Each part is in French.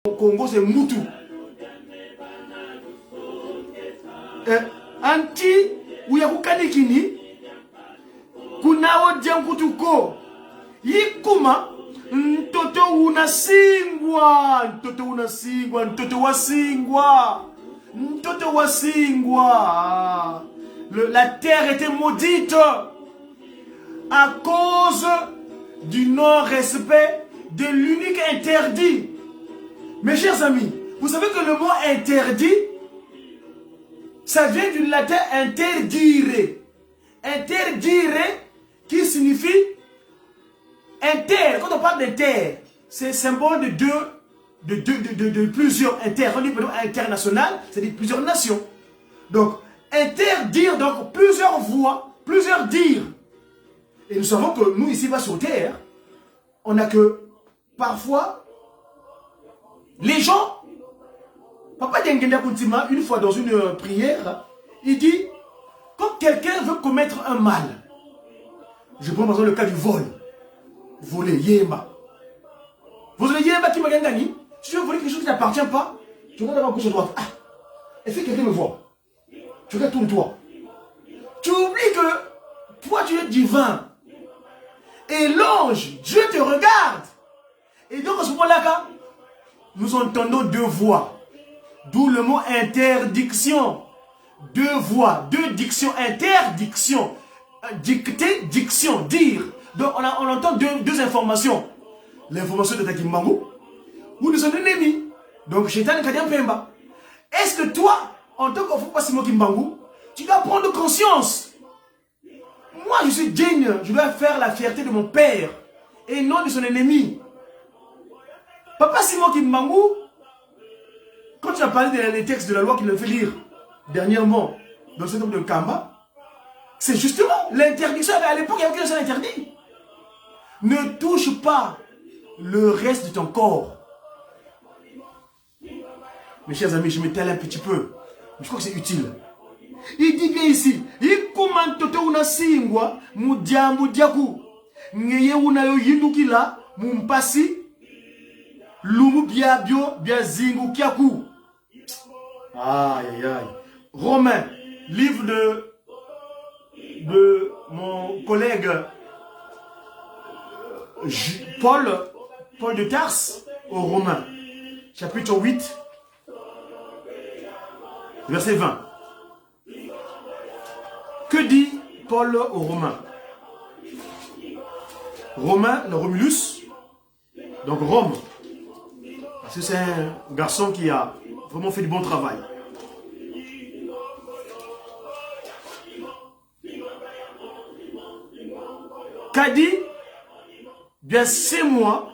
Au Congo, c'est Moutou. Anti, ou Yakukanikini, Kunao Diankutuko, Yikuma, Ntoto unasingwa, Ntoto unasingwa, Ntoto wasingwa, Ntoto wasingwa. La terre était maudite à cause du non-respect de l'unique interdit. Mes chers amis, vous savez que le mot interdit, ça vient du latin interdire. Interdire qui signifie inter. Quand on parle d'inter, c'est symbole de plusieurs inter. On dit international, c'est-à-dire plusieurs nations. Donc, interdire, donc plusieurs voix, plusieurs dires. Et nous savons que nous, ici-bas sur terre, on n'a que parfois les gens. Papa Dengenda Kuntima, une fois dans une prière, il dit, quand quelqu'un veut commettre un mal, je prends par exemple le cas du vol, voler, yéma. Vous avez yéma qui m'a gagné. Si tu veux voler quelque chose qui n'appartient pas, tu regardes à gauche à droite. Ah, est-ce que quelqu'un me voit? Tu regardes, tourne-toi. Tu oublies que toi tu es divin. Et l'ange, Dieu te regarde. Et donc à ce moment-là, nous entendons deux voix. D'où le mot interdiction. Deux voix, deux dictions, interdiction. Dicter, diction, dire. Donc on entend deux informations. L'information de Takimbangu ou de son ennemi. Donc Chétan Kadian Pemba. Est-ce que toi, en tant qu'Ofopasimo Kimbangu, tu dois prendre conscience? Moi je suis digne, je dois faire la fierté de mon père et non de son ennemi. Papa Simon Kimbangu, quand tu as parlé des textes de la loi qu'il a fait lire dernièrement dans ce temple de Kamba, c'est justement l'interdiction. À l'époque, il y avait qu'un seul interdit. Ne touche pas le reste de ton corps. Mes chers amis, je m'étale un petit peu. Mais je crois que c'est utile. Il dit bien ici, il commande toto una singwa, mudiambu diaku, ngeye una yo yindukila, mumpasi, lumu biabio, biazingu kiaku. Aïe aïe aïe. Romain, livre de mon collègue Paul de Tarse aux Romains, chapitre 8, verset 20. Que dit Paul aux Romains? Romain, le Romulus, donc Rome, parce que c'est un garçon qui a vraiment fait du bon travail. Qu'a dit? Bien c'est moi,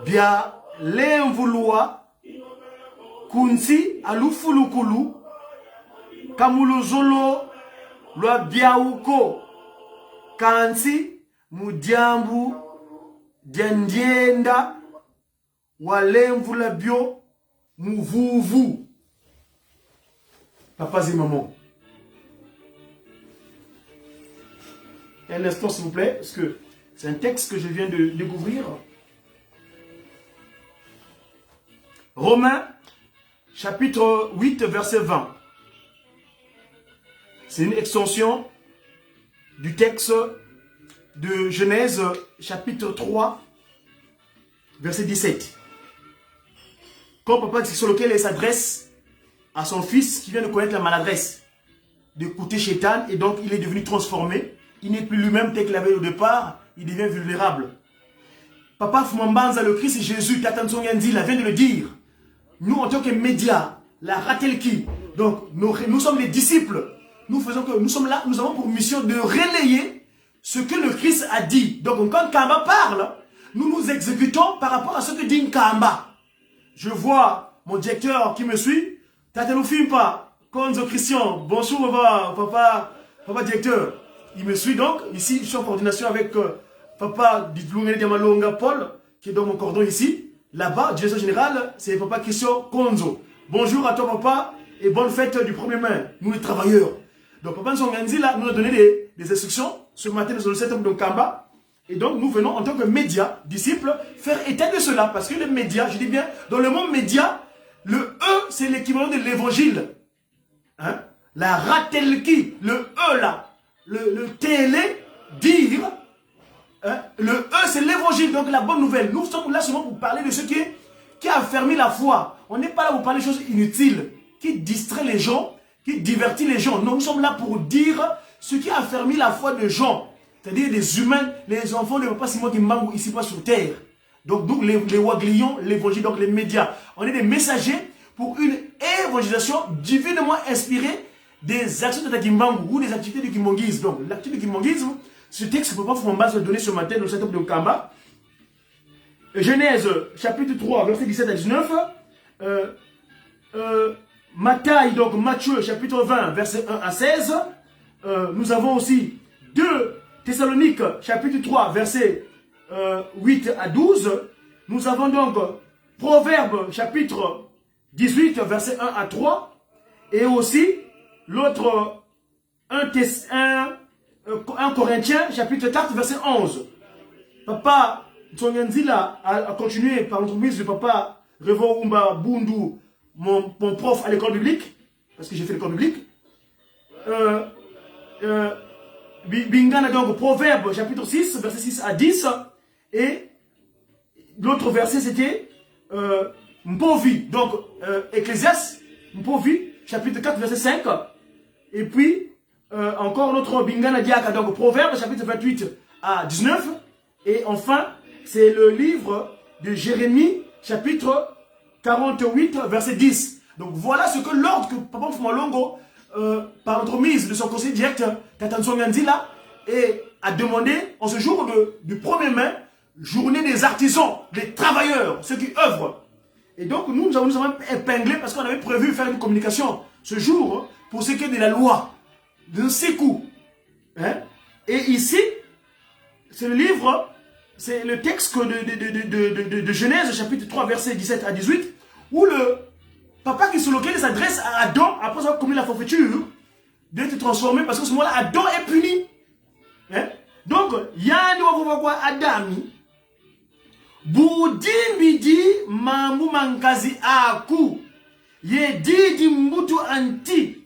bien l'invouloir, kunsi alufulukulu, kamuluzolo, lwa biauko, kansi mudiambu, diandienda, walemvula bio, muvuvu. Papas et maman. Un instant s'il vous plaît, parce que c'est un texte que je viens de découvrir. Romains, chapitre 8, verset 20. C'est une extension du texte de Genèse, chapitre 3, verset 17. Quand papa, c'est sur lequel il s'adresse à son fils qui vient de connaître la maladresse d'écouter Chétan, et donc il est devenu transformé. Il n'est plus lui-même tel qu'il avait au départ, il devient vulnérable. Papa Fumambanza, le Christ Jésus, Tatanson Yandi, il vient de le dire. Nous, en tant que médias, la Ratelki, donc nous sommes les disciples. Nous sommes là, nous avons pour mission de relayer ce que le Christ a dit. Donc quand Kamba parle, nous nous exécutons par rapport à ce que dit Kamba. Je vois mon directeur qui me suit. Tatelufimpa, Konzo Christian, bonjour papa directeur. Il me suit donc, ici je suis en coordination avec papa Didlungene Diamalonga Paul, qui est dans mon cordon ici. Là-bas, directeur général, c'est papa Christian Konzo. Bonjour à toi papa et bonne fête du 1er mai, nous les travailleurs. Donc papa Nsonganzi là, nous a donné des instructions. Ce matin, nous avons le 7 de Kamba. Et donc, nous venons en tant que médias, disciples, faire état de cela. Parce que les médias, je dis bien, dans le monde média, le E, c'est l'équivalent de l'évangile. Hein? La ratelki, le E là, le télé, dire, hein? Le E, c'est l'évangile, donc la bonne nouvelle. Nous sommes là seulement pour parler de ce qui a affermi la foi. On n'est pas là pour parler de choses inutiles, qui distraient les gens, qui divertit les gens. Non, nous sommes là pour dire ce qui a affermi la foi des gens. C'est-à-dire les humains, les enfants de Papa Simon Kimbangu ici pas sur terre. Donc les Waglions, l'évangile, donc les médias. On est des messagers pour une évangélisation divinement inspirée des actions de Tata Kimbangu ou des activités du kimbongisme. Donc l'activité du kimbongisme, ce texte que Papa Fomba va donner ce matin dans le setup de Kamba. Genèse chapitre 3, verset 17 à 19. Matthieu, donc Matthieu chapitre 20, verset 1 à 16. Nous avons aussi 2 Thessaloniques chapitre 3, verset 8 à 12. Nous avons donc Proverbes chapitre 18, verset 1 à 3. Et aussi l'autre 1 Corinthiens chapitre 4, verset 11. Papa Tsonyanzila a continué par l'entremise de Papa Revo Umba Bundu, mon prof à l'école biblique, parce que j'ai fait l'école biblique. Bingana donc Proverbe chapitre 6, verset 6 à 10. Et l'autre verset c'était Mpovi, donc Ecclésiaste, Mpovi, chapitre 4, verset 5. Et puis encore notre Bingana Diaka, donc Proverbe chapitre 28 à 19. Et enfin, c'est le livre de Jérémie, chapitre 48, verset 10. Donc voilà ce que l'ordre que Papa Fumalongo, par l'entremise de son conseiller directeur, Tatanson Nganzila, a demandé en ce jour du 1er mai, journée des artisans, des travailleurs, ceux qui œuvrent. Et donc nous avons épinglé parce qu'on avait prévu faire une communication ce jour pour ce qui est de la loi, d'un sékou. Hein? Et ici, c'est le livre, c'est le texte de Genèse, chapitre 3, verset 17 à 18, où le papa qui sur lequel s'adresse à Adam, après avoir commis la forfaiture, d'être transformé, parce que ce moment-là, Adam est puni. Hein? Donc, Yanni Wavovakwa Adami, Boudi Midi Mamou Mankazi Aku, Ye Didi Mbutu Anti,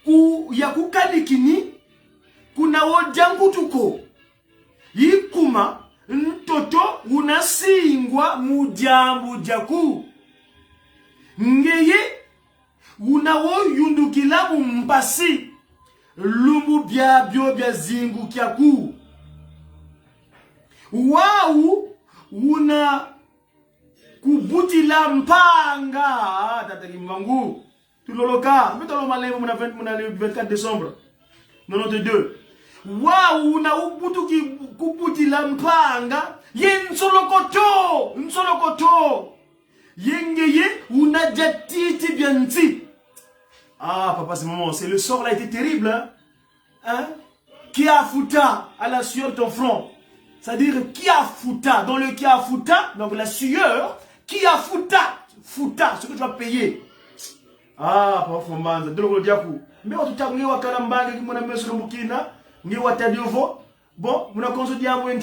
Ku Yakukalikini, Kunawo Djangutuko, Yikuma, Ntoto, Unasingwa Mudiambu Jaku. Ngeye unawo yundukila mpasi lumbu bia bio bia zingu kiaku wau una kubutila mpanga tatali mvangu tuloloka metalo malemo muna 24 décembre 92 wau una ubutu kubutila mpanga nsolokoto Yengeye unajatiti bianti. Ah, papa, c'est moment. C'est le sort là était terrible. Hein? Qui a fouta à la sueur de ton front. C'est-à-dire, qui a fouta. Dans le qui a fouta, donc la sueur, qui a fouta. Fouta, ce que tu vas payer. Ah, papa, Fombanza. De l'eau, diakou. Mais on t'a mis au Kalambang, qui m'a mis sur le Bukina. Ni Watadiovo. Bon, on a consulté à moi,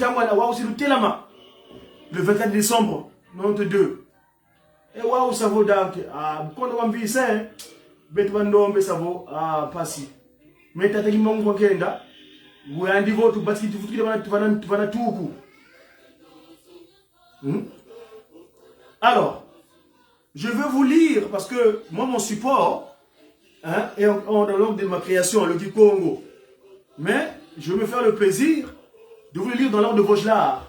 aussi le Telama. Le 24 décembre 92. Et waouh, ça vaut donc. Ah, quand on vit ça, Betwandombe, ça vaut passi. Mais t'as dit mon kokenda, vous avez un niveau tout parce que tu vas tout. Alors, je veux vous lire parce que moi, mon support hein, est dans l'ordre de ma création, le Kikongo. Mais je veux me faire le plaisir de vous le lire dans l'ordre de Vojlar,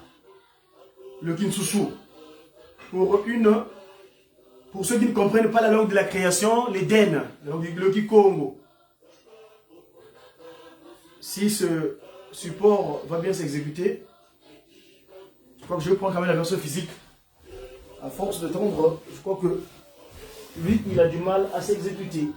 le Kinsusu. Pour ceux qui ne comprennent pas la langue de la création, l'Éden, le Kikongo. Si ce support va bien s'exécuter, je crois que je vais prendre quand même la version physique. À force de tendre, je crois que lui, il a du mal à s'exécuter.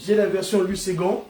J'ai la version Louis Ségon.